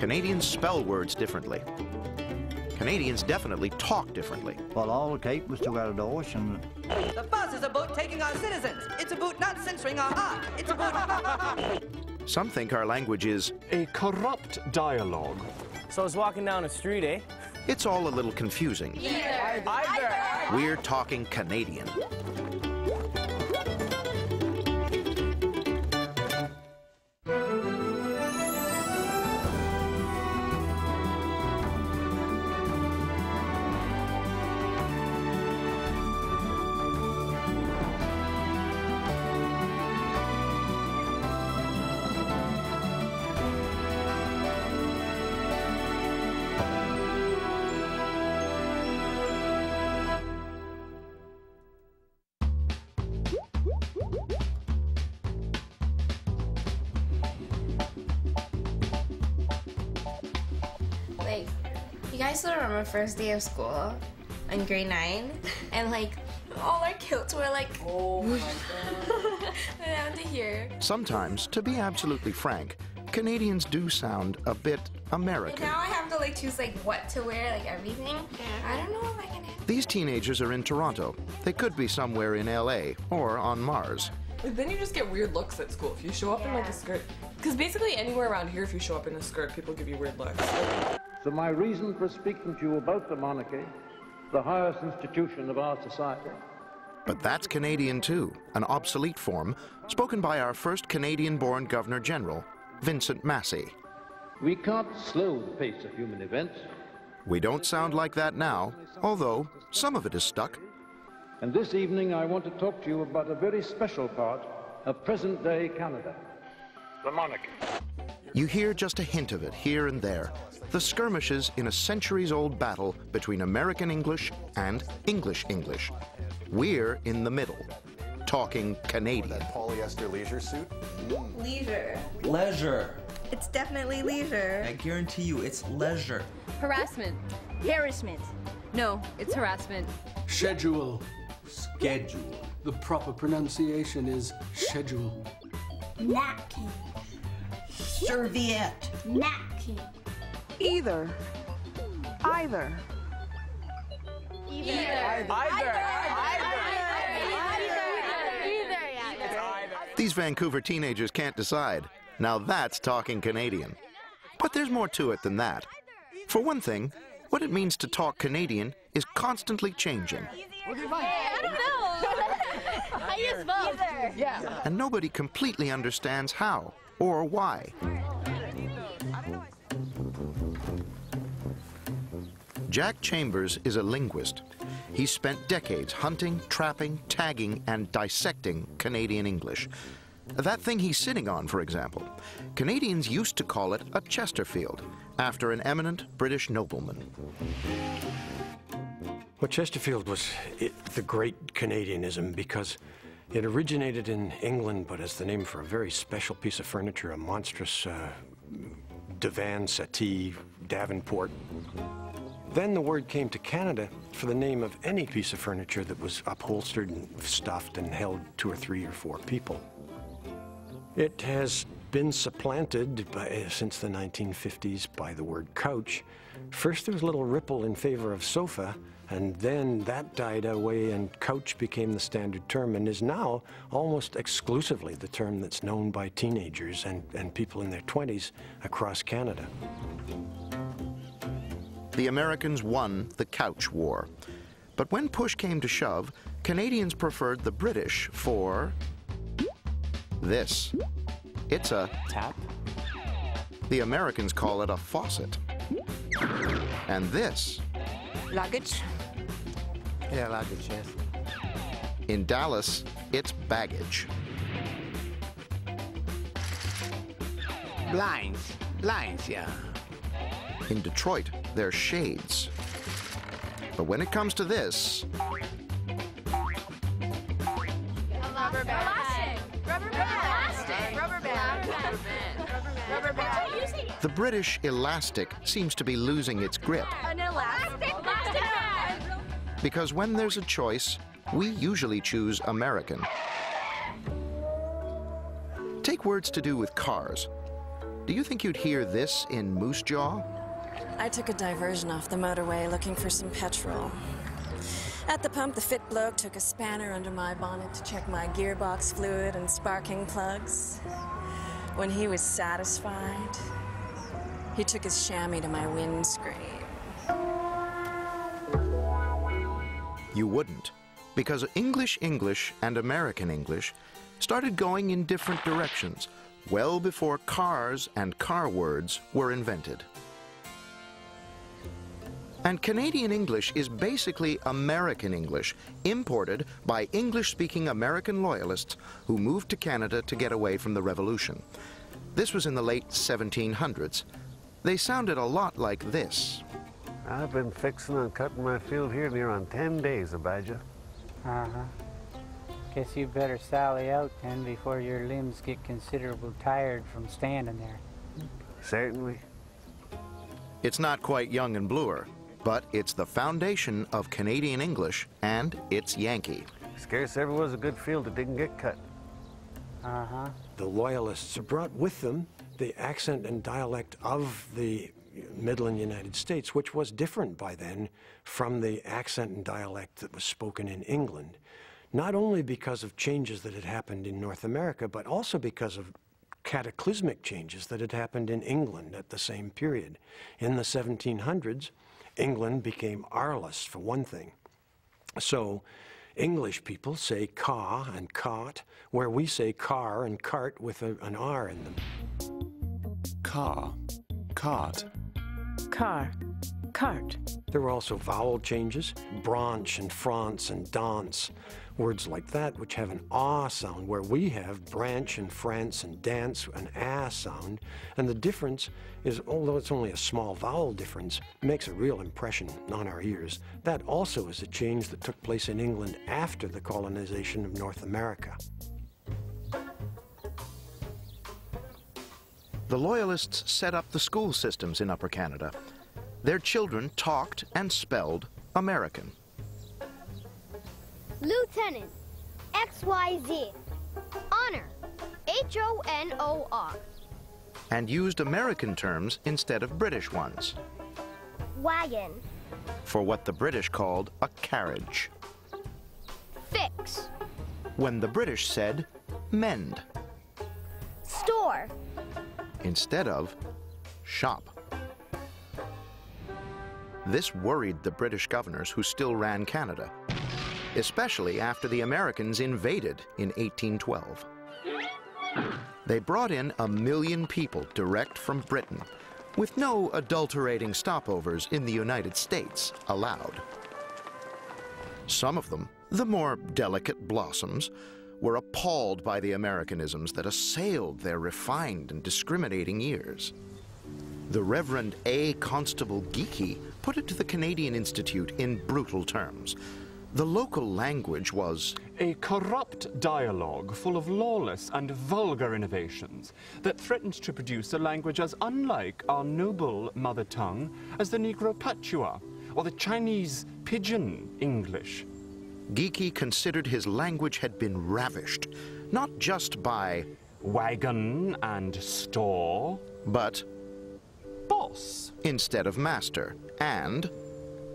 Canadians spell words differently. Canadians definitely talk differently. Well, all the Cape was to go to the ocean. The fuss is about taking our citizens. It's about not censoring our art. It's about... Some think our language is a corrupt dialogue. So I was walking down the street, eh? It's all a little confusing. Either. We're talking Canadian. Like, you guys still remember first day of school in grade 9? And like, all our kilts were like, oh my god. Down to here. Sometimes, to be absolutely frank, Canadians do sound a bit American. And now I have to like choose like what to wear, like everything. I don't know if I can handle. These teenagers are in Toronto. They could be somewhere in LA or on Mars. Then you just get weird looks at school if you show up in like a skirt. Because basically anywhere around here, if you show up in a skirt, people give you weird looks. So my reason for speaking to you about the monarchy, the highest institution of our society. But that's Canadian too, an obsolete form spoken by our first Canadian-born Governor-General, Vincent Massey. We can't slow the pace of human events. We don't sound like that now, although some of it is stuck. And this evening I want to talk to you about a very special part of present-day Canada, the monarchy. You hear just a hint of it here and there, the skirmishes in a centuries-old battle between American English and English English. We're in the middle, talking Canadian. That polyester leisure suit? Leisure. Leisure. It's definitely leisure. I guarantee you, it's leisure. Harassment. Harassment. No, it's harassment. Schedule. Schedule. The proper pronunciation is schedule. Napkin. Serviette. Napkin. Either. Either. These Vancouver teenagers can't decide. Now that's talking Canadian. But there's more to it than that. For one thing, what it means to talk Canadian is constantly changing. I don't know. I use both. Yeah. And nobody completely understands how or why. Jack Chambers is a linguist. He's spent decades hunting, trapping, tagging, and dissecting Canadian English. That thing he's sitting on, for example, Canadians used to call it a Chesterfield, after an eminent British nobleman. Well, Chesterfield was the great Canadianism because it originated in England, but as the name for a very special piece of furniture, a monstrous divan, settee, Davenport. Then the word came to Canada for the name of any piece of furniture that was upholstered and stuffed and held 2 or 3 or 4 people. It has been supplanted since the 1950s by the word couch. First there was a little ripple in favor of sofa, and then that died away and couch became the standard term and is now almost exclusively the term that's known by teenagers and people in their 20s across Canada. The Americans won the Couch War. But when push came to shove, Canadians preferred the British for this. It's a tap. The Americans call it a faucet. And this. Luggage. Yeah, luggage, yes. In Dallas, it's baggage. Blinds. Blinds, yeah. In Detroit, they're shades. But when it comes to this, Rubber band. Rubber band. Rubber band. Rubber band. the British elastic seems to be losing its grip. An elastic band. Because when there's a choice, we usually choose American. Take words to do with cars. do you think you'd hear this in Moose Jaw? I took a diversion off the motorway looking for some petrol. At the pump, the fit bloke took a spanner under my bonnet to check my gearbox fluid and sparking plugs. When he was satisfied, he took his chamois to my windscreen. You wouldn't, because English and American English started going in different directions well before cars and car words were invented. And Canadian English is basically American English, imported by English-speaking American loyalists who moved to Canada to get away from the Revolution. This was in the late 1700s. They sounded a lot like this. I've been fixing and cutting my field here near on 10 days, Abijah. Guess you better sally out then before your limbs get considerable tired from standing there. Certainly. It's not quite young and bluer, but it's the foundation of Canadian English, and it's Yankee. Scarce ever was a good field that didn't get cut. The Loyalists brought with them the accent and dialect of the Midland United States, which was different by then from the accent and dialect that was spoken in England, not only because of changes that had happened in North America, but also because of cataclysmic changes that had happened in England at the same period. In the 1700s, England became R-less, for one thing. So English people say ca and cot, where we say car and cart with an R in them. Car, cart. Car, cart. There were also vowel changes, branch and France and dance, words like that which have an ah sound, where we have branch and France and dance, an ah sound. And the difference is, although it's only a small vowel difference, makes a real impression on our ears. That also is a change that took place in England after the colonization of North America. The Loyalists set up the school systems in Upper Canada. Their children talked and spelled American. Lieutenant, XYZ. Honor, HONOR. And used American terms instead of British ones, Wagon. for what the British called a carriage, Fix. when the British said mend, Store. instead of shop. This worried the British governors who still ran Canada, especially after the Americans invaded in 1812. They brought in 1 million people direct from Britain, with no adulterating stopovers in the United States allowed. Some of them, the more delicate blossoms, were appalled by the Americanisms that assailed their refined and discriminating ears. The Reverend A. Constable Geeky put it to the Canadian Institute in brutal terms. The local language was a corrupt dialogue full of lawless and vulgar innovations that threatened to produce a language as unlike our noble mother tongue as the Negro Patois or the Chinese Pidgin English. Geeky considered his language had been ravished, not just by wagon and store, but boss instead of master, and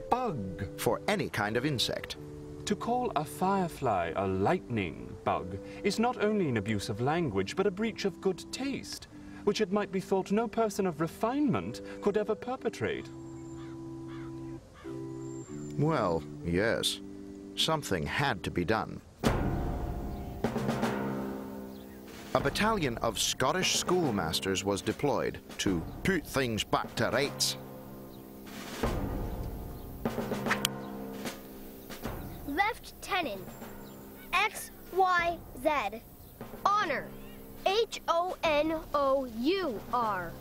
bug for any kind of insect. To call a firefly a lightning bug is not only an abuse of language, but a breach of good taste, which it might be thought no person of refinement could ever perpetrate. Well, yes. Something had to be done. A battalion of Scottish schoolmasters was deployed to put things back to rights. Lieutenant, XYZ. Honor, HONOUR.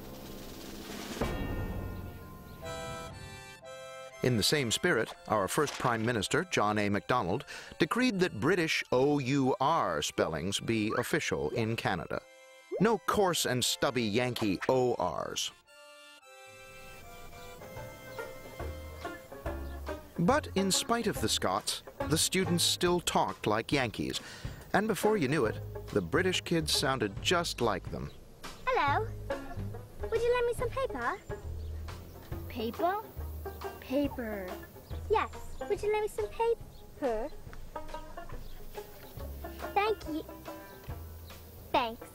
In the same spirit, our first Prime Minister, John A. Macdonald, decreed that British OUR spellings be official in Canada. No coarse and stubby Yankee ORs. But in spite of the Scots, the students still talked like Yankees, and before you knew it, the British kids sounded just like them. Hello. Would you lend me some paper? Paper? Paper. Yes. Would you lend me some paper? Thank you. Thanks.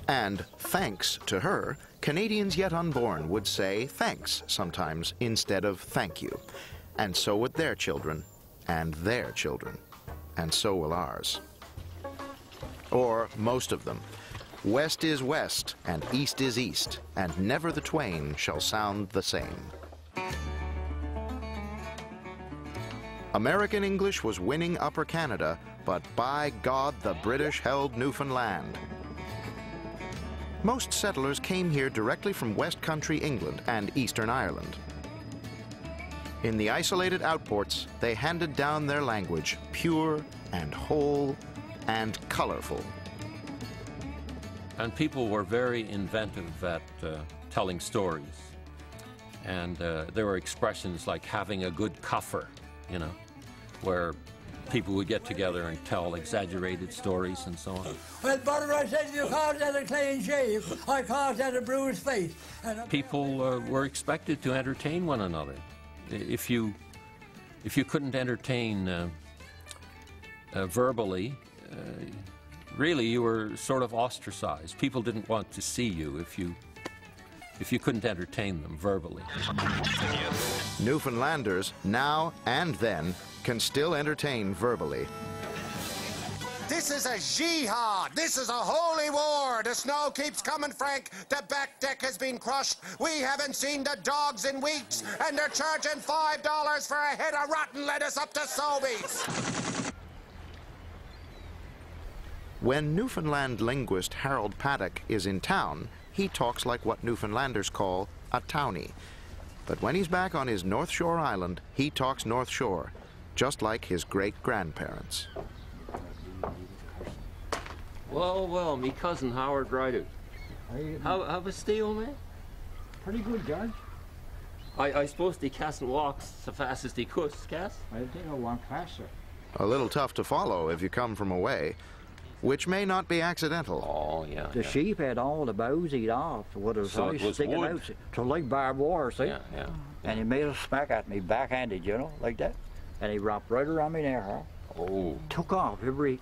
And thanks to her, Canadians yet unborn would say thanks sometimes instead of thank you. And so would their children, and their children, and so will ours. Or most of them. West is west, and east is east, and never the twain shall sound the same. American English was winning Upper Canada, but by God, the British held Newfoundland. Most settlers came here directly from West Country England and Eastern Ireland. In the isolated outports, they handed down their language, pure and whole and colorful. And people were very inventive at telling stories. And there were expressions like having a good cuffer, you know, where people would get together and tell exaggerated stories and so on. Well, brother, I said you caused that a clean shave. I caused that a bruised face. People were expected to entertain one another. If you couldn't entertain verbally, really you were sort of ostracized. People didn't want to see you if you couldn't entertain them verbally. Newfoundlanders, now and then, can still entertain verbally. This is a jihad. This is a holy war. The snow keeps coming, Frank. The back deck has been crushed. We haven't seen the dogs in weeks, and they're charging $5 for a head of rotten lettuce up to Sobeys. When Newfoundland linguist Harold Paddock is in town, he talks like what Newfoundlanders call a townie. But when he's back on his North Shore island, he talks North Shore, just like his great-grandparents. Well, me cousin Howard Ryder. How was the old man? Pretty good, George. I suppose they can't walk so fast as they could, Cass? I think I'll walk faster. A little tough to follow if you come from away, which may not be accidental. Oh, yeah. The sheep had all the boughs eat off, what was So it was sticking wood. out. So like barbed wire, see? Yeah, yeah. And he made a smack at me, backhanded, you know, like that. And he wrapped right around me there, huh? Oh. Took off every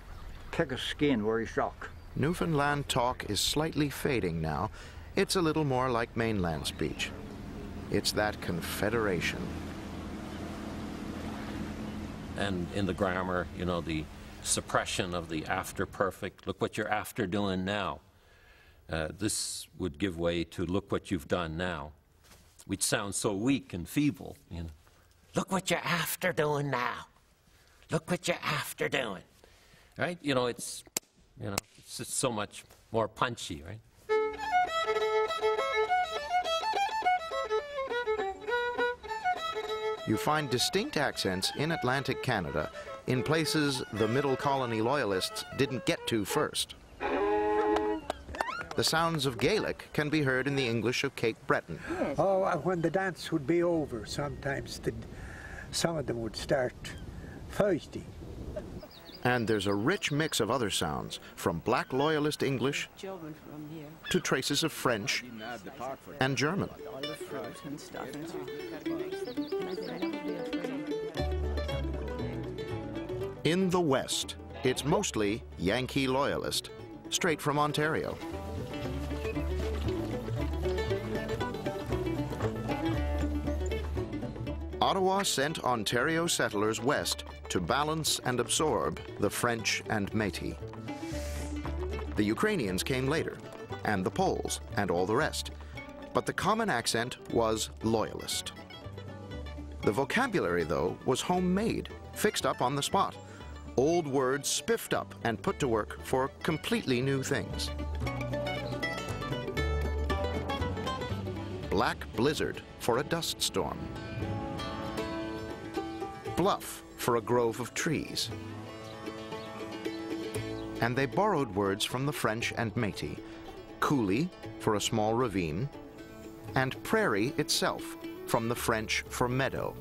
pick of skin where he struck. Newfoundland talk is slightly fading now. It's a little more like mainland speech. It's that confederation. And in the grammar, you know, the suppression of the after perfect. Look what you're after doing now. This would give way to look what you've done now. We'd sound so weak and feeble, you know. Look what you're after doing now. Look what you're after doing. Right? You know, it's just so much more punchy, right? You find distinct accents in Atlantic Canada in places the middle colony loyalists didn't get to first. The sounds of Gaelic can be heard in the English of Cape Breton. Oh, when the dance would be over, sometimes some of them would start feisty. And there's a rich mix of other sounds, from black loyalist English to traces of French and German. In the West, it's mostly Yankee loyalist, straight from Ontario. Ottawa sent Ontario settlers west to balance and absorb the French and Métis. The Ukrainians came later, and the Poles, and all the rest. But the common accent was loyalist. The vocabulary, though, was homemade, fixed up on the spot. Old words spiffed up and put to work for completely new things. Black blizzard for a dust storm. Bluff for a grove of trees. And they borrowed words from the French and Métis. Coulee for a small ravine, and prairie itself from the French for meadow.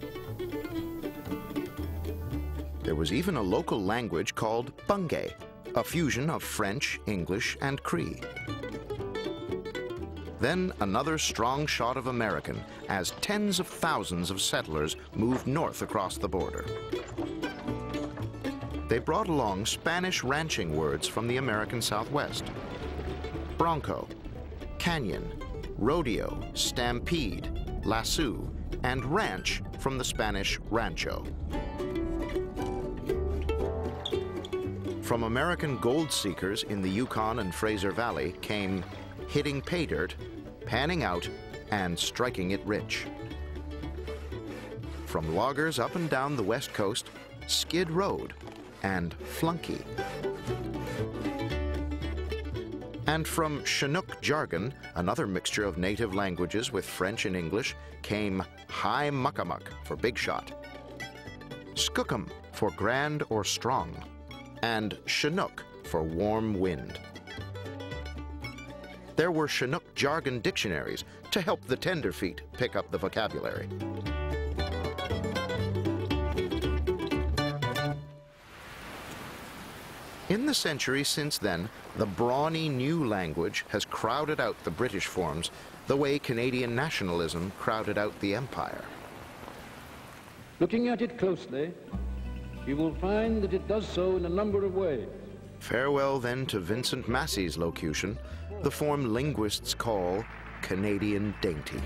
There was even a local language called Bungay, a fusion of French, English, and Cree. Then another strong shot of American as tens of thousands of settlers moved north across the border. They brought along Spanish ranching words from the American Southwest. Bronco, canyon, rodeo, stampede, lasso, and ranch from the Spanish rancho. From American gold seekers in the Yukon and Fraser Valley came hitting pay dirt, panning out, and striking it rich. From loggers up and down the West Coast, Skid Road and Flunky. And from Chinook Jargon, another mixture of native languages with French and English, came High Muckamuck for big shot, Skookum for grand or strong, and Chinook for warm wind. There were Chinook Jargon dictionaries to help the tenderfeet pick up the vocabulary. In the century since then, the brawny new language has crowded out the British forms the way Canadian nationalism crowded out the Empire. Looking at it closely, you will find that it does so in a number of ways. Farewell then to Vincent Massey's locution, the form linguists call Canadian dainty.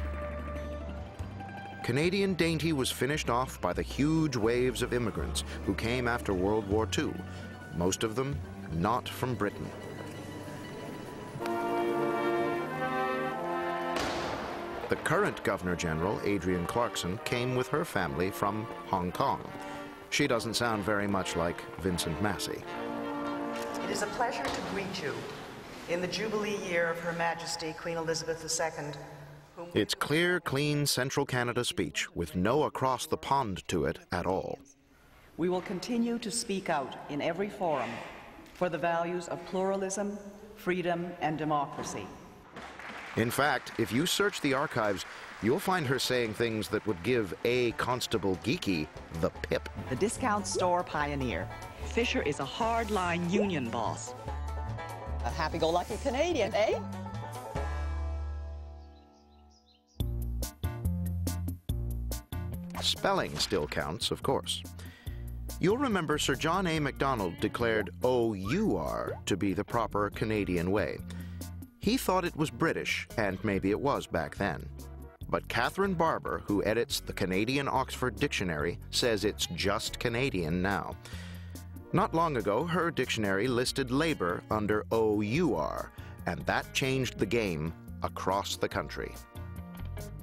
Canadian dainty was finished off by the huge waves of immigrants who came after World War II, most of them not from Britain. The current Governor General, Adrienne Clarkson, came with her family from Hong Kong. She doesn't sound very much like Vincent Massey. It is a pleasure to greet you in the Jubilee year of Her Majesty Queen Elizabeth II. It's clear, clean Central Canada speech with no across the pond to it at all. We will continue to speak out in every forum for the values of pluralism, freedom, and democracy. In fact, if you search the archives, you'll find her saying things that would give a Constable Geeky the pip. The discount store pioneer. Fisher is a hardline union boss. A happy-go-lucky Canadian, eh? Spelling still counts, of course. You'll remember Sir John A. Macdonald declared O-U-R to be the proper Canadian way. He thought it was British, and maybe it was back then. But Catherine Barber, who edits the Canadian Oxford Dictionary, says it's just Canadian now. Not long ago, her dictionary listed labor under O-U-R, and that changed the game across the country.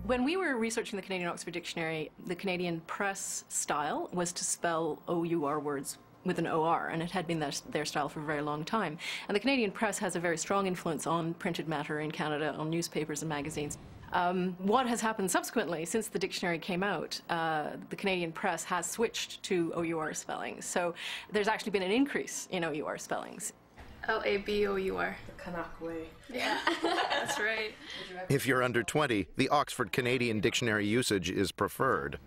When we were researching the Canadian Oxford Dictionary, the Canadian press style was to spell O-U-R words with an O-R, and it had been their style for a very long time. And the Canadian press has a very strong influence on printed matter in Canada, on newspapers and magazines. What has happened subsequently, since the dictionary came out, the Canadian press has switched to O-U-R spellings. So there's actually been an increase in O-U-R spellings. L-A-B-O-U-R. The Canuck way. Yeah, that's right. If you're under 20, the Oxford Canadian Dictionary usage is preferred.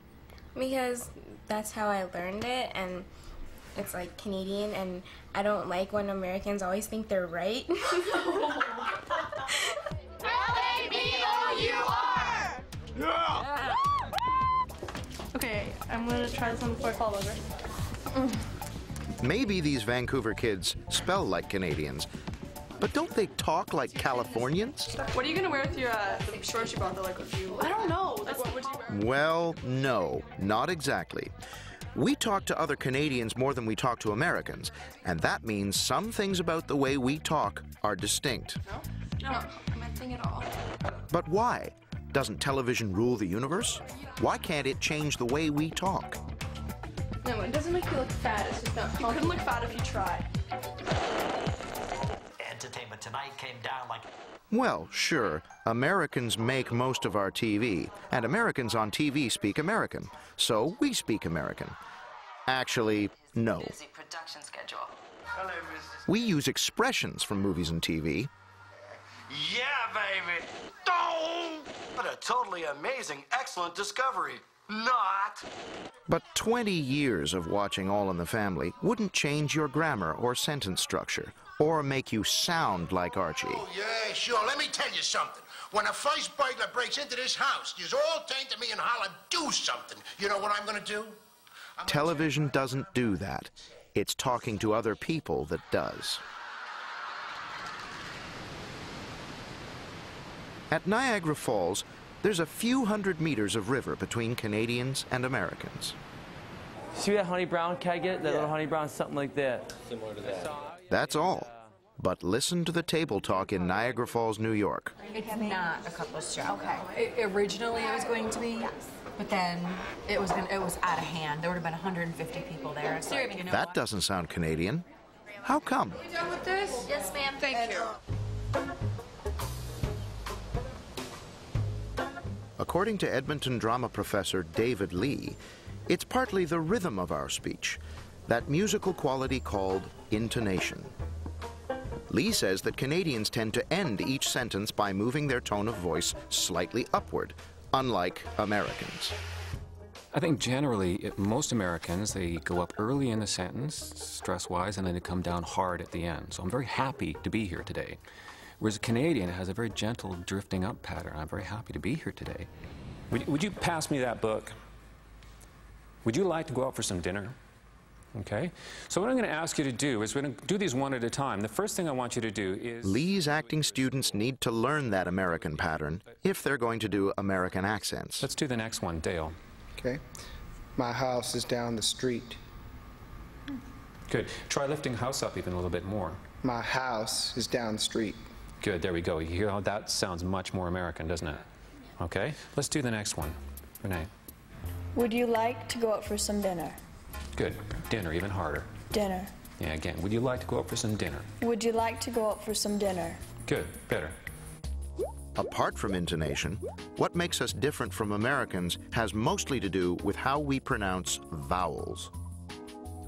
Because that's how I learned it, and it's like Canadian, and I don't like when Americans always think they're right. L-A-B-O-U-R! Yeah! Okay, I'm gonna try this one before I fall over. Maybe these Vancouver kids spell like Canadians, but don't they talk like Californians? What are you gonna wear with your the shorts you brought? Like with you? I don't know. Like, what would you wear? Well, no, not exactly. We talk to other Canadians more than we talk to Americans, and that means some things about the way we talk are distinct. No, I'm not saying at all. But why? Doesn't television rule the universe? Why can't it change the way we talk? No, it doesn't make you look fat. It's just not. You couldn't look fat if you tried. Entertainment Tonight came down like... Well, sure, Americans make most of our TV, and Americans on TV speak American, so we speak American. Actually, no. Busy production schedule. Hello, Mrs. We use expressions from movies and TV. Yeah, baby! Oh! What a totally amazing, excellent discovery. Not! But 20 years of watching All in the Family wouldn't change your grammar or sentence structure, or make you sound like Archie. Oh, yeah, sure. Let me tell you something. When a first burglar breaks into this house, you all turn to me and holler, do something. You know what I'm going to do? Television doesn't do that. It's talking to other people that does. At Niagara Falls, there's a few hundred meters of river between Canadians and Americans. See that honey brown? Can I get it? That little honey brown, something like that. Similar to that. That's all. But listen to the table talk in Niagara Falls, New York. It's not a couple's job. Okay. Originally it was going to be, but then it was out of hand. There would have been 150 people there. It's like, you know That what? doesn't sound Canadian. How come? You done with this? Yes, ma'am. Thank you. According to Edmonton drama professor David Lee, it's partly the rhythm of our speech, that musical quality called intonation. Lee says that Canadians tend to end each sentence by moving their tone of voice slightly upward, unlike Americans. I think generally, most Americans, they go up early in the sentence, stress-wise, and then they come down hard at the end. So I'm very happy to be here today. Whereas a Canadian has a very gentle drifting up pattern. I'm very happy to be here today. Would you pass me that book? Would you like to go out for some dinner? Okay? So what I'm going to ask you to do is we're going to do these one at a time. The first thing I want you to do is... Lee's acting students need to learn that American pattern if they're going to do American accents. Let's do the next one, Dale. Okay. My house is down the street. Good. Try lifting house up even a little bit more. My house is down the street. Good, there we go. You hear how that sounds much more American, doesn't it? Okay, let's do the next one. Renee. Would you like to go out for some dinner? Good. Dinner, even harder. Dinner. Yeah, again. Would you like to go out for some dinner? Would you like to go out for some dinner? Good, better. Apart from intonation, what makes us different from Americans has mostly to do with how we pronounce vowels.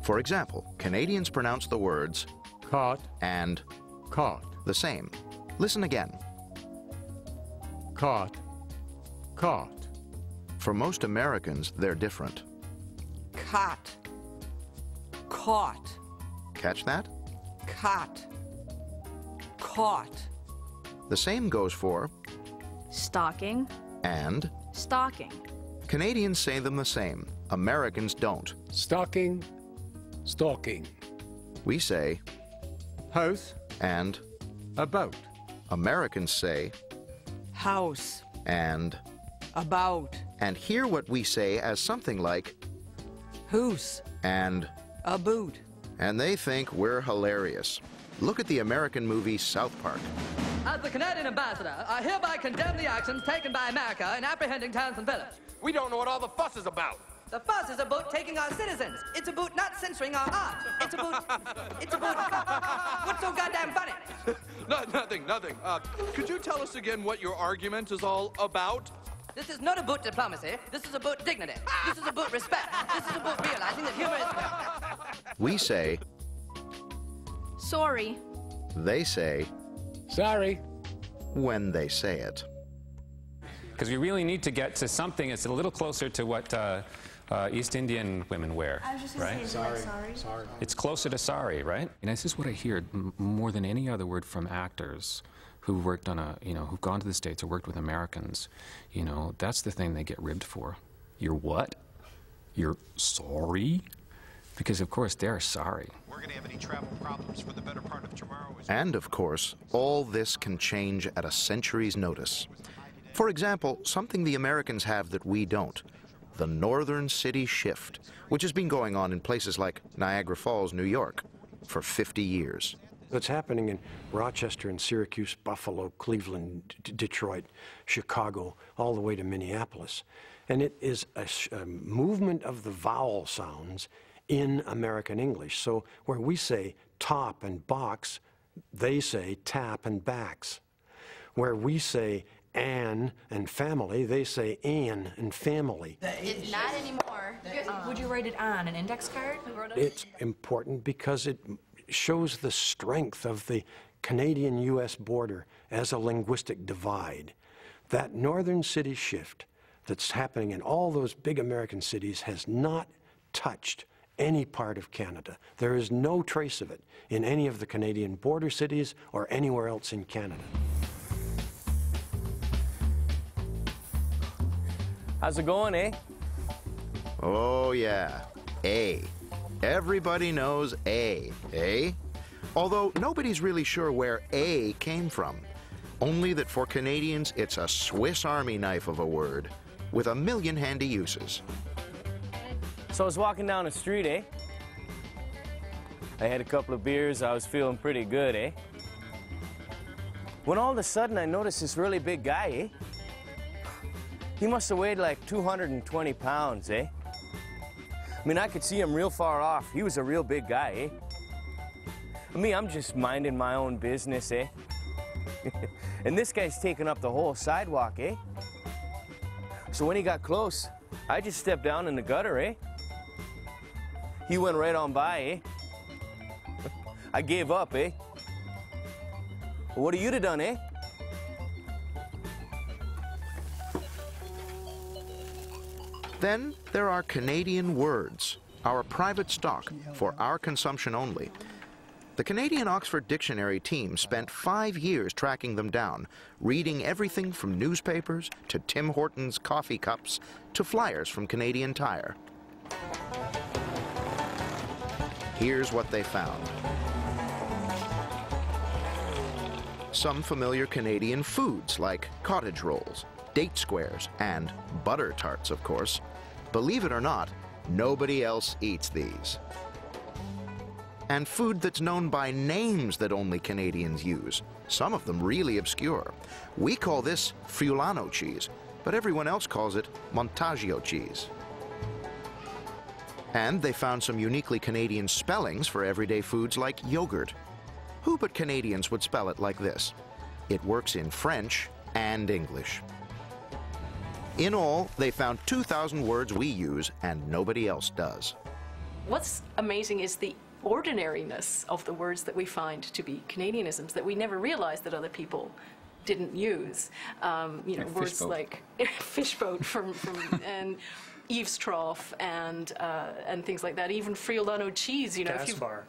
For example, Canadians pronounce the words caught and caught the same. Listen again. Caught. Caught. For most Americans, they're different. Caught. Caught. Catch that? Caught. Caught. The same goes for stocking and stocking. Canadians say them the same. Americans don't. Stocking. Stalking. We say house and about. Americans say house and about. And hear what we say as something like who's and a boot. And they think we're hilarious. Look at the American movie South Park. As the Canadian ambassador, I hereby condemn the actions taken by America in apprehending Townsend Phillips. We don't know what all the fuss is about. The fuss is about taking our citizens. It's about not censoring our art. It's about what's so goddamn funny? Nothing. Could you tell us again what your argument is all about? This is not about diplomacy. This is about dignity. This is about respect. This is about realizing that humor is... We say sorry. They say sorry when they say it. Because we really need to get to something that's a little closer to what East Indian women wear, I was just right? Say, sorry. It's closer to sari, right? And this is what I hear more than any other word from actors who worked on who've gone to the States or worked with Americans. You know, that's the thing they get ribbed for. You're what? You're sorry? Because, of course, they're sorry. We're going to have any travel problems for the better part of tomorrow. And, of course, all this can change at a century's notice. For example, something the Americans have that we don't, the Northern City Shift, which has been going on in places like Niagara Falls, New York, for 50 years. It's happening in Rochester and Syracuse, Buffalo, Cleveland, Detroit, Chicago, all the way to Minneapolis. And it is a movement of the vowel sounds in American English. So where we say top and box, they say tap and backs. Where we say an and family, they say an and family. It's not anymore. Would you write it on an index card? It's important because it shows the strength of the Canadian-U.S. border as a linguistic divide. That northern city shift that's happening in all those big American cities has not touched any part of Canada. There is no trace of it in any of the Canadian border cities or anywhere else in Canada. How's it going, eh? Oh, yeah. A. Everybody knows A, eh? Although nobody's really sure where A came from. Only that for Canadians, it's a Swiss Army knife of a word, with a million handy uses. So I was walking down the street, eh? I had a couple of beers, I was feeling pretty good, eh? When all of a sudden I noticed this really big guy, eh? He must have weighed like 220 pounds, eh? I mean, I could see him real far off. He was a real big guy, eh? Me, I'm just minding my own business, eh? And this guy's taking up the whole sidewalk, eh? So when he got close, I just stepped down in the gutter, eh? He went right on by, eh? I gave up, eh? What have you done, eh? Then there are Canadian words, our private stock, for our consumption only. The Canadian Oxford Dictionary team spent 5 years tracking them down, reading everything from newspapers to Tim Hortons coffee cups to flyers from Canadian Tire. Here's what they found. Some familiar Canadian foods like cottage rolls, date squares, and butter tarts, of course. Believe it or not, nobody else eats these. And food that's known by names that only Canadians use, some of them really obscure. We call this Fulano cheese, but everyone else calls it Montaggio cheese. And they found some uniquely Canadian spellings for everyday foods like yogurt. Who but Canadians would spell it like this? It works in French and English. In all, they found 2,000 words we use and nobody else does. What's amazing is the ordinariness of the words that we find to be Canadianisms that we never realized that other people didn't use. You know, words like fishboat from and eaves trough and things like that. Even Friulano cheese, you know,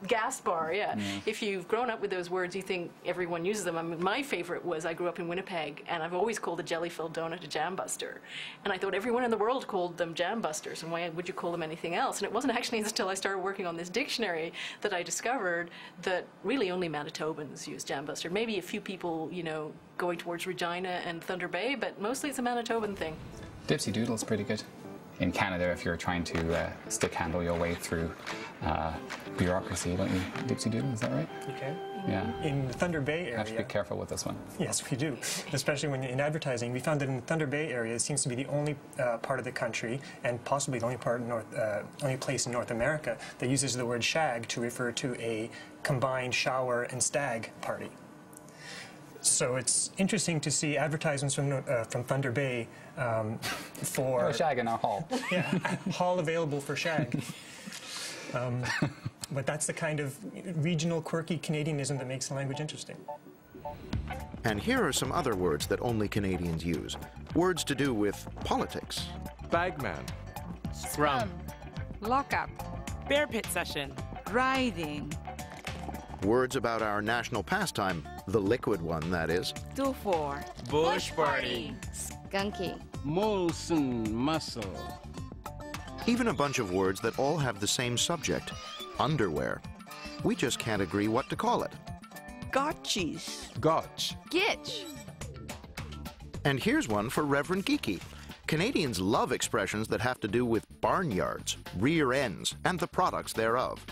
gas bar, yeah. If you've grown up with those words, you think everyone uses them. I mean, my favorite was I grew up in Winnipeg, and I've always called a jelly-filled donut a jam buster, and I thought everyone in the world called them jam busters, and why would you call them anything else? And it wasn't actually until I started working on this dictionary that I discovered that really only Manitobans use jam buster. Maybe a few people, you know, going towards Regina and Thunder Bay, but mostly it's a Manitoban thing. Dipsy Doodle's pretty good. In Canada, if you're trying to stick handle your way through bureaucracy, don't you, Dipsy Doodle? Is that right? You can. Yeah. In the Thunder Bay area. You have to be careful with this one. Yes, we do. Especially when in advertising, we found that in the Thunder Bay area, it seems to be the only part of the country, and possibly the only only place in North America that uses the word shag to refer to a combined shower and stag party. So it's interesting to see advertisements from Thunder Bay for shag in our hall. Yeah, hall available for shag. But that's the kind of regional, quirky Canadianism that makes the language interesting. And here are some other words that only Canadians use. Words to do with politics. Bagman. Scrum. Lockup. Bear pit session. Riding. Words about our national pastime, the liquid one, that is. Do for. Bush party. Skunky. Molson muscle. Even a bunch of words that all have the same subject, underwear. We just can't agree what to call it. Gotchies. Gotch. Gitch. And here's one for Reverend Geeky. Canadians love expressions that have to do with barnyards, rear ends, and the products thereof.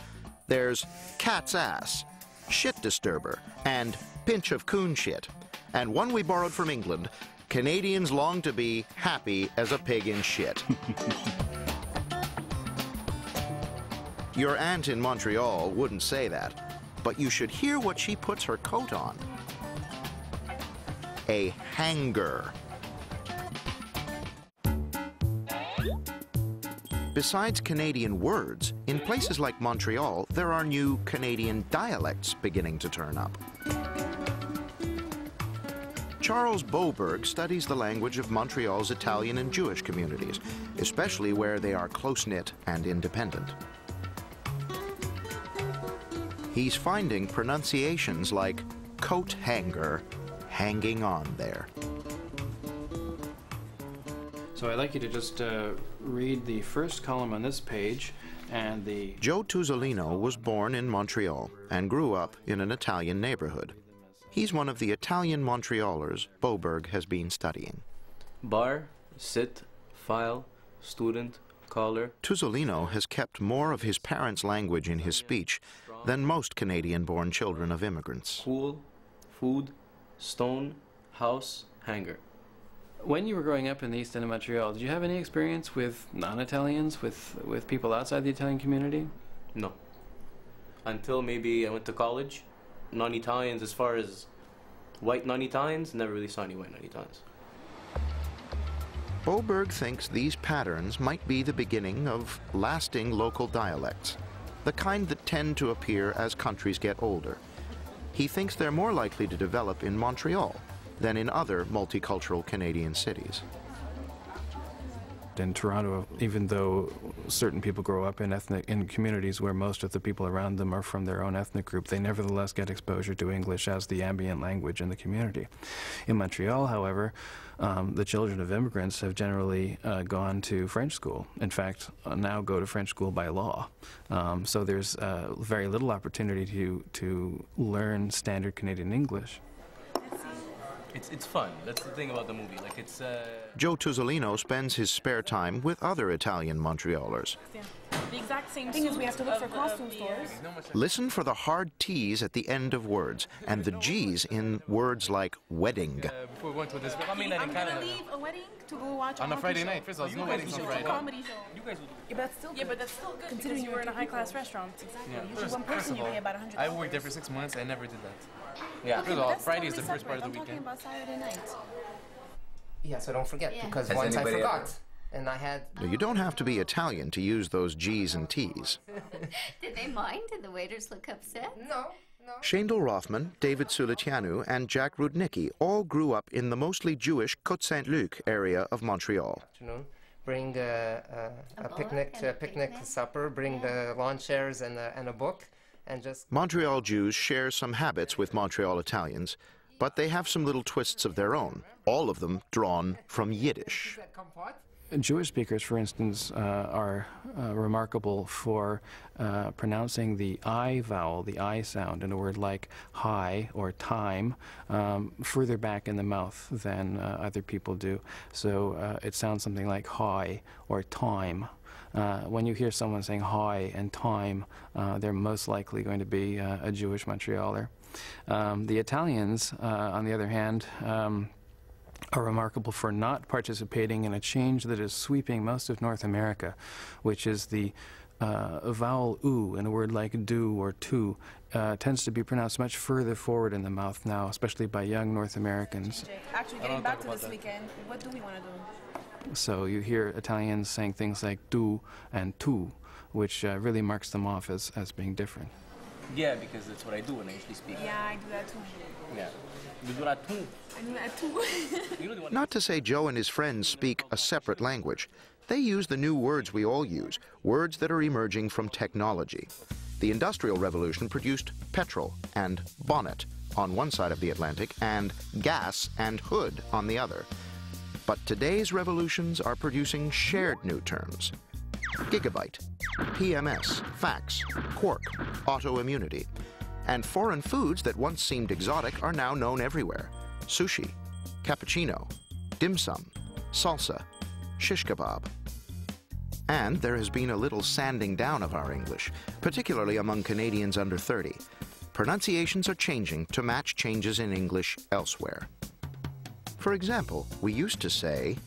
There's cat's ass, shit disturber, and pinch of coon shit. And one we borrowed from England, Canadians long to be happy as a pig in shit. Your aunt in Montreal wouldn't say that, but you should hear what she puts her coat on. A hanger. Besides Canadian words, in places like Montreal, there are new Canadian dialects beginning to turn up. Charles Boberg studies the language of Montreal's Italian and Jewish communities, especially where they are close-knit and independent. He's finding pronunciations like coat hanger hanging on there. So I'd like you to just read the first column on this page and the... Joe Tuzzolino was born in Montreal and grew up in an Italian neighborhood. He's one of the Italian Montrealers Boberg has been studying. Bar, sit, file, student, caller. Tuzzolino has kept more of his parents' language in his speech than most Canadian-born children of immigrants. Pool, food, stone, house, hanger. When you were growing up in the East End of Montreal, did you have any experience with non-Italians, with people outside the Italian community? No. Until maybe I went to college. Non-Italians, as far as white non-Italians, never really saw any white non-Italians. Boberg thinks these patterns might be the beginning of lasting local dialects, the kind that tend to appear as countries get older. He thinks they're more likely to develop in Montreal than in other multicultural Canadian cities. In Toronto, even though certain people grow up in communities where most of the people around them are from their own ethnic group, they nevertheless get exposure to English as the ambient language in the community. In Montreal, however, the children of immigrants have generally gone to French school. In fact, now go to French school by law. So there's very little opportunity to learn standard Canadian English. It's fun. That's the thing about the movie. Like it's. Joe Tuzzolino spends his spare time with other Italian Montrealers. The exact same thing is we have to look for costume stores. Listen for the hard T's at the end of words and the G's in words like wedding. Before we went to this, I'm gonna leave a wedding to go watch on a Friday night. First of all, there's no weddings on Friday. Comedy show. You guys will. Yeah, but that's still good. Considering you were in a high-class restaurant. Exactly. Yeah. Usually one person you pay about $100. I worked there for 6 months. I never did that. Yeah. First of all, Friday is the first part of the weekend. I'm talking about Saturday night. Yeah, so don't forget, because once I forgot, and I had... You don't have to be Italian to use those G's and T's. Did they mind? Did the waiters look upset? No. Shandel Rothman, David Sulicianu, and Jack Rudnicki all grew up in the mostly Jewish Côte-Saint-Luc area of Montreal. Bring a picnic supper, bring the lawn chairs and a book, and just... Montreal Jews share some habits with Montreal Italians, but they have some little twists of their own, all of them drawn from Yiddish. Jewish speakers, for instance, are remarkable for pronouncing the I vowel, the I sound, in a word like high or time, further back in the mouth than other people do. So it sounds something like high or time. When you hear someone saying high and time, they're most likely going to be a Jewish Montrealer. The Italians, on the other hand, are remarkable for not participating in a change that is sweeping most of North America, which is the vowel oo in a word like do or to tends to be pronounced much further forward in the mouth now, especially by young North Americans. Actually, getting back to this weekend, what do we want to do? So you hear Italians saying things like do and tu, which really marks them off as being different. Yeah, because that's what I do when I usually speak. Yeah, I do that too. Yeah. You do that too. I do that too. Not to say Joe and his friends speak a separate language. They use the new words we all use, words that are emerging from technology. The Industrial Revolution produced petrol and bonnet on one side of the Atlantic and gas and hood on the other. But today's revolutions are producing shared new terms. Gigabyte, PMS, fax, quark, autoimmunity. And foreign foods that once seemed exotic are now known everywhere. Sushi, cappuccino, dim sum, salsa, shish kebab. And there has been a little sanding down of our English, particularly among Canadians under 30. Pronunciations are changing to match changes in English elsewhere. For example, we used to say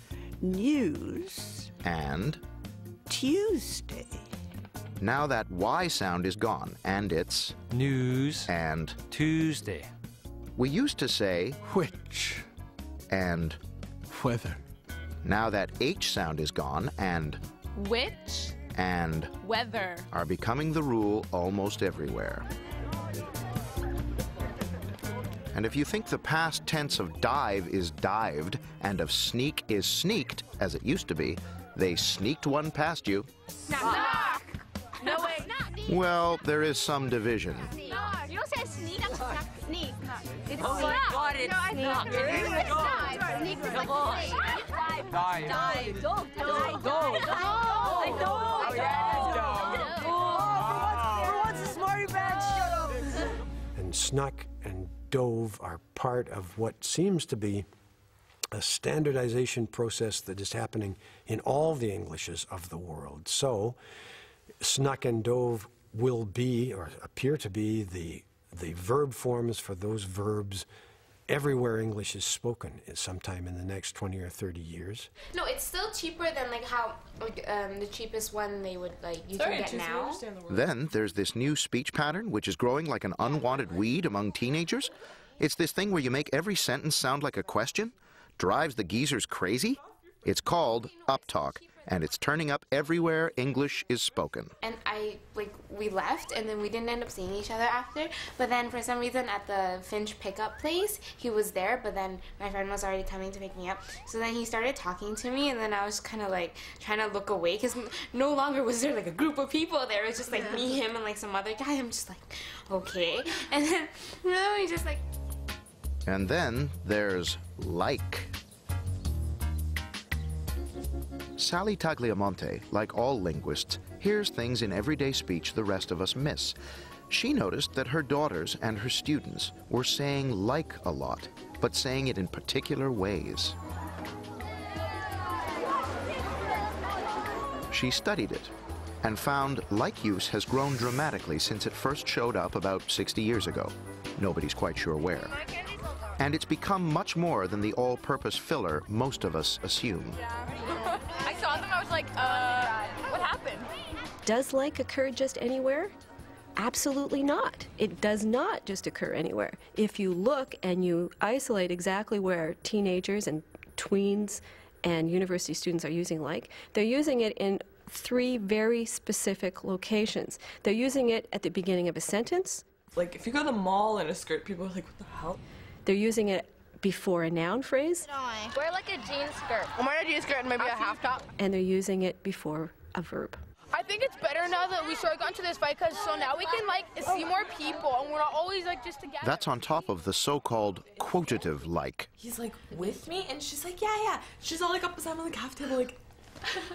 news and Tuesday. Now that Y sound is gone, and it's news and Tuesday. We used to say which and weather. Now that H sound is gone, and which and weather are becoming the rule almost everywhere. And if you think the past tense of dive is dived and of sneak is sneaked, as it used to be, they sneaked one past you. Knock. No way. Well, there is some division. You don't say sneak. Sneak. Oh my God, it's sneak. Sneak is like Dive. dive. Dove. And snuck and dove are part of what seems to be a standardization process that is happening in all the Englishes of the world. So, snuck and dove will be, or appear to be, the verb forms for those verbs everywhere English is spoken sometime in the next 20 or 30 years. No, it's still cheaper than like how the cheapest one they would you can get now. Then there's this new speech pattern which is growing like an unwanted weed among teenagers. It's this thing where you make every sentence sound like a question. Drives the geezers crazy. It's called uptalk, and it's turning up everywhere English is spoken. And we left, and then we didn't end up seeing each other after. But then for some reason at the Finch pickup place, he was there, but then my friend was already coming to pick me up. So then he started talking to me, and then I was kind of like trying to look away, because no longer was there like a group of people there. It was just like me, him, and like some other guy. I'm just like, okay. And then we just like... And then there's like. Sally Tagliamonte, like all linguists, hears things in everyday speech the rest of us miss. She noticed that her daughters and her students were saying like a lot, but saying it in particular ways. She studied it and found like use has grown dramatically since it first showed up about 60 years ago. Nobody's quite sure where. And it's become much more than the all-purpose filler most of us assume. I saw them, I was like, what happened? Does like occur just anywhere? Absolutely not. It does not just occur anywhere. If you look and you isolate exactly where teenagers and tweens and university students are using like, they're using it in 3 very specific locations. They're using it at the beginning of a sentence. Like, if you go to the mall in a skirt, people are like, what the hell? They're using it before a noun phrase. Wear like a jean skirt. I'm wearing a jean skirt and maybe a half top. And they're using it before a verb. I think it's better now that we sort of got into this fight, because so now we can like see more people and we're not always like just together. That's on top of the so-called quotative like. He's like with me, and she's like, yeah. She's all like up beside me on the half table, like,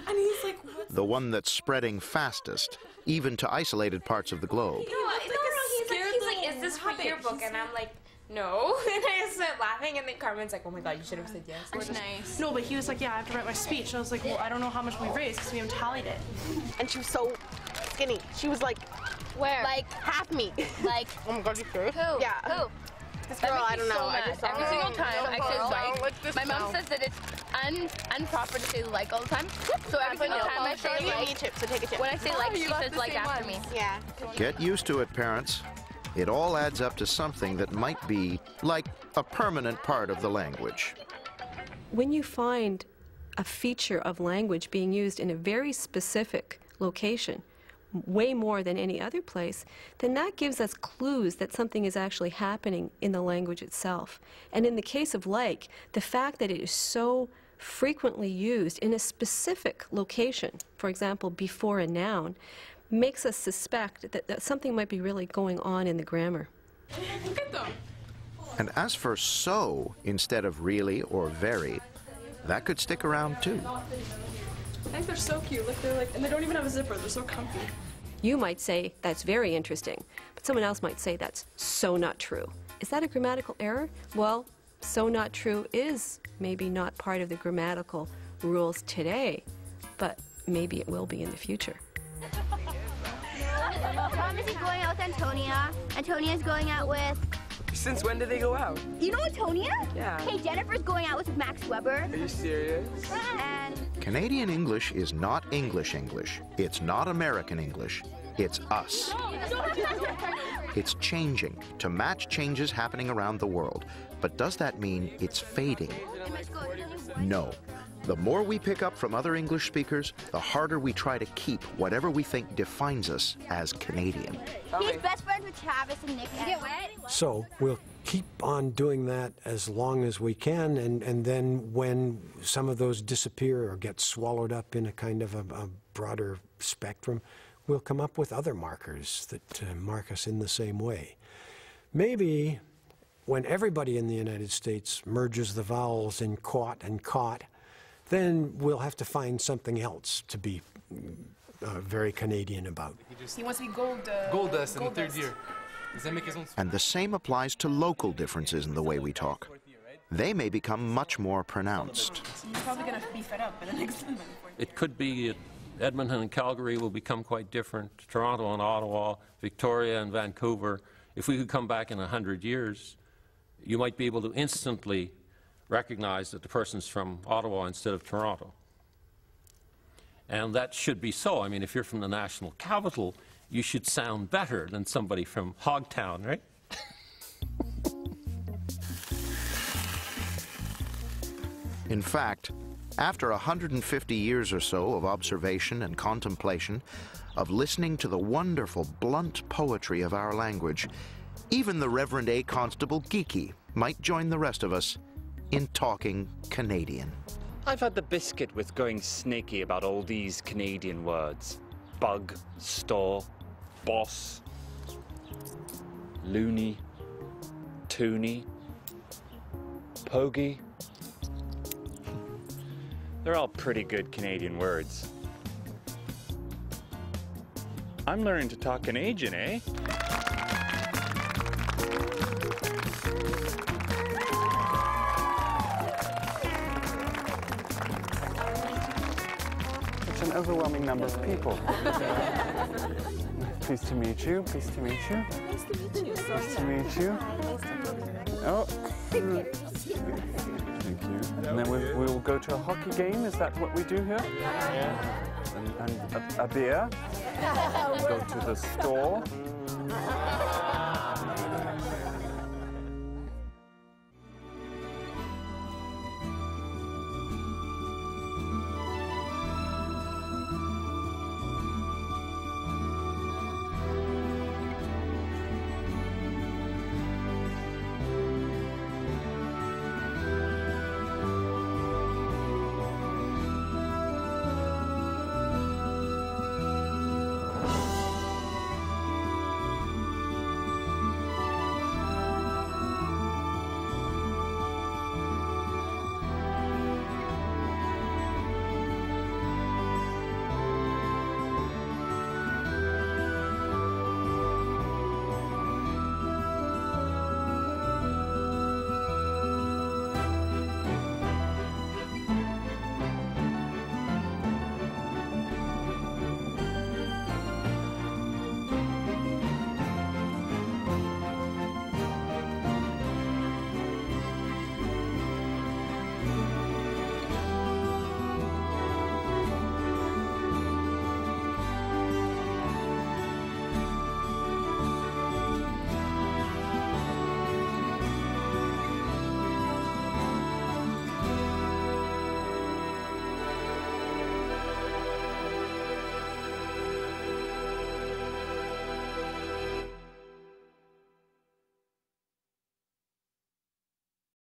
and he's like, what? The one that's spreading fastest, even to isolated parts of the globe. He's like, is this for your book? And I'm like, no. And I just started laughing, and then Carmen's like, oh my god, you should have said yes. That's nice. No, but he was like, yeah, I have to write my speech. And I was like, well, I don't know how much we've raised because we haven't tallied it. And she was so skinny. She was like, where? Like half me. Like, oh my god, you serious? Who? Yeah. Who? This girl, I don't know. I just every single time I say like, my mom says that it's improper to say like all the time. So every single time I say like, so take a chip. when I say like, she says like after me. Yeah. Get used to it, parents. It all adds up to something that might be like a permanent part of the language. When you find a feature of language being used in a very specific location, way more than any other place, then that gives us clues that something is actually happening in the language itself. And in the case of like, the fact that it is so frequently used in a specific location, for example, before a noun, makes us suspect that something might be really going on in the grammar. Look at them. And as for so instead of really or very, that could stick around too. I think they're so cute. Like, they're like, and they don't even have a zipper. They're so comfy. You might say that's very interesting, but someone else might say that's so not true. Is that a grammatical error? Well, so not true is maybe not part of the grammatical rules today, but maybe it will be in the future. Tom is going out with Antonia. Antonia's going out with... Since when did they go out? You know Antonia? Yeah. Hey, Jennifer's going out with Max Weber. Are you serious? And... Canadian English is not English English. It's not American English. It's us. It's changing to match changes happening around the world. But does that mean it's fading? No. The more we pick up from other English speakers, the harder we try to keep whatever we think defines us as Canadian. He's best friends with Travis and Nick. Get wet? So we'll keep on doing that as long as we can, and then when some of those disappear or get swallowed up in a kind of a broader spectrum, we'll come up with other markers that mark us in the same way. Maybe when everybody in the United States merges the vowels in caught and caught, then we'll have to find something else to be very Canadian about. He wants to be gold dust in the third year. And the same applies to local differences in the way we talk. They may become much more pronounced. He's probably going to be fed up by the next one. It could be Edmonton and Calgary will become quite different, Toronto and Ottawa, Victoria and Vancouver. If we could come back in 100 years, you might be able to instantly recognize that the person's from Ottawa instead of Toronto. And that should be so. I mean, if you're from the national capital, you should sound better than somebody from Hogtown, right? In fact, after 150 years or so of observation and contemplation, of listening to the wonderful, blunt poetry of our language, even the Reverend A. Constable Geeky might join the rest of us in talking Canadian. I've had the biscuit with going snaky about all these Canadian words. Bug, store, boss, loony, toonie, pogie. They're all pretty good Canadian words. I'm learning to talk Canadian, eh? It's an overwhelming number of people. Pleased to meet you. Pleased to meet you. Nice to meet you. Nice to meet you. Oh. Thank you. And then we'll go to a hockey game. Is that what we do here? Yeah. And a beer. Go to the store.